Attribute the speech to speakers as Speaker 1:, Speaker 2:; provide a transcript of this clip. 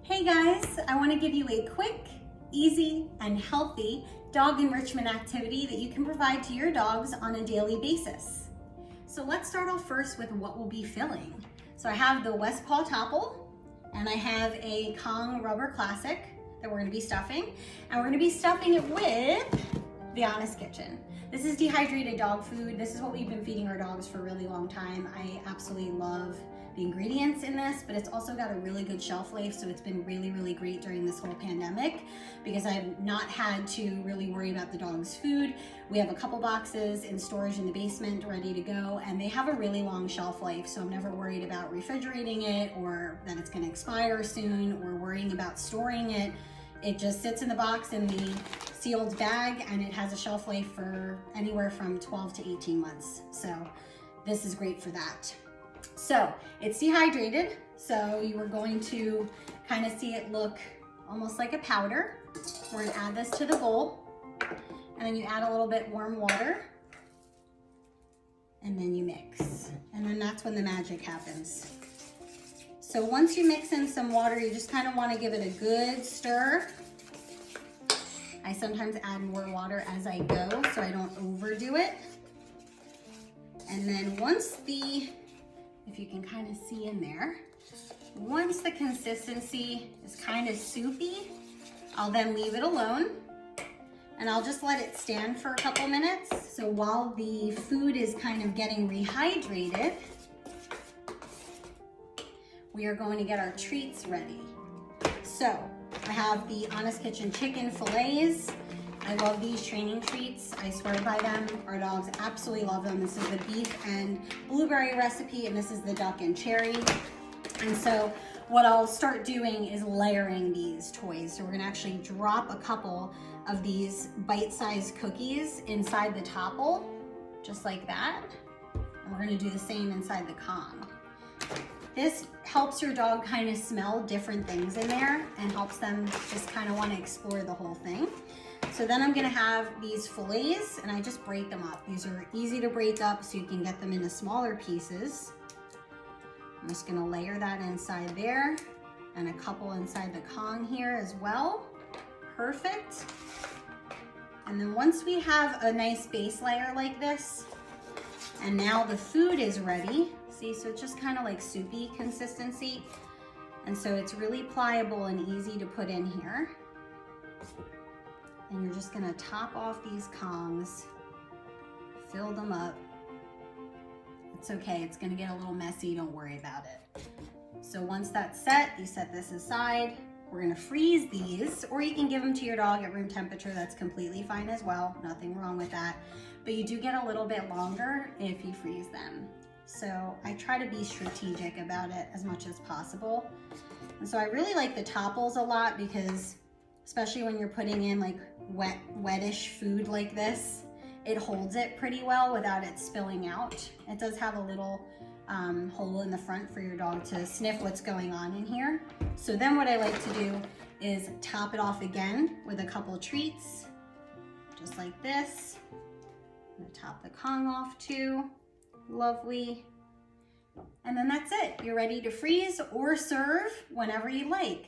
Speaker 1: Hey guys, I want to give you a quick, easy, and healthy dog enrichment activity that you can provide to your dogs on a daily basis. So let's start off first with what we'll be filling. So I have the West Paw Toppl, and I have a Kong Rubber Classic that we're going to be stuffing, and we're going to be stuffing it with the Honest Kitchen. This is dehydrated dog food. This is what we've been feeding our dogs for a really long time. I absolutely love the ingredients in this, but it's also got a really good shelf life, so it's been really, really great during this whole pandemic because I've not had to really worry about the dog's food. We have a couple boxes in storage in the basement ready to go, and they have a really long shelf life, so I'm never worried about refrigerating it or that it's gonna expire soon or worrying about storing it. It just sits in the box in the sealed bag, and it has a shelf life for anywhere from 12 to 18 months. So this is great for that. So it's dehydrated, so you are going to kind of see it look almost like a powder. We're gonna add this to the bowl, and then you add a little bit warm water, and then you mix. And then that's when the magic happens. So once you mix in some water, you just kind of want to give it a good stir. I sometimes add more water as I go so I don't overdo it. And then once if you can kind of see in there, once the consistency is kind of soupy, I'll then leave it alone and I'll just let it stand for a couple minutes. So while the food is kind of getting rehydrated, we are going to get our treats ready. So I have the Honest Kitchen chicken fillets. I love these training treats. I swear by them. Our dogs absolutely love them. This is the beef and blueberry recipe, and this is the duck and cherry. And so what I'll start doing is layering these toys. So we're gonna actually drop a couple of these bite-sized cookies inside the Toppl, just like that. And we're gonna do the same inside the Kong. This helps your dog kind of smell different things in there and helps them just kind of want to explore the whole thing. So then I'm gonna have these fillets, and I just break them up. These are easy to break up so you can get them into smaller pieces. I'm just gonna layer that inside there and a couple inside the Kong here as well. Perfect. And then once we have a nice base layer like this, and now the food is ready, see, so it's just kind of like soupy consistency. And so it's really pliable and easy to put in here. And you're just gonna top off these Kongs, fill them up. It's okay, it's gonna get a little messy, don't worry about it. So once that's set, you set this aside. We're gonna freeze these, or you can give them to your dog at room temperature. That's completely fine as well, nothing wrong with that. But you do get a little bit longer if you freeze them. So I try to be strategic about it as much as possible. And so I really like the Toppls a lot because, especially when you're putting in like wettish food like this, it holds it pretty well without it spilling out. It does have a little hole in the front for your dog to sniff what's going on in here. So then what I like to do is top it off again with a couple treats, just like this. I'm gonna top the Kong off too. Lovely. And then that's it. You're ready to freeze or serve whenever you like.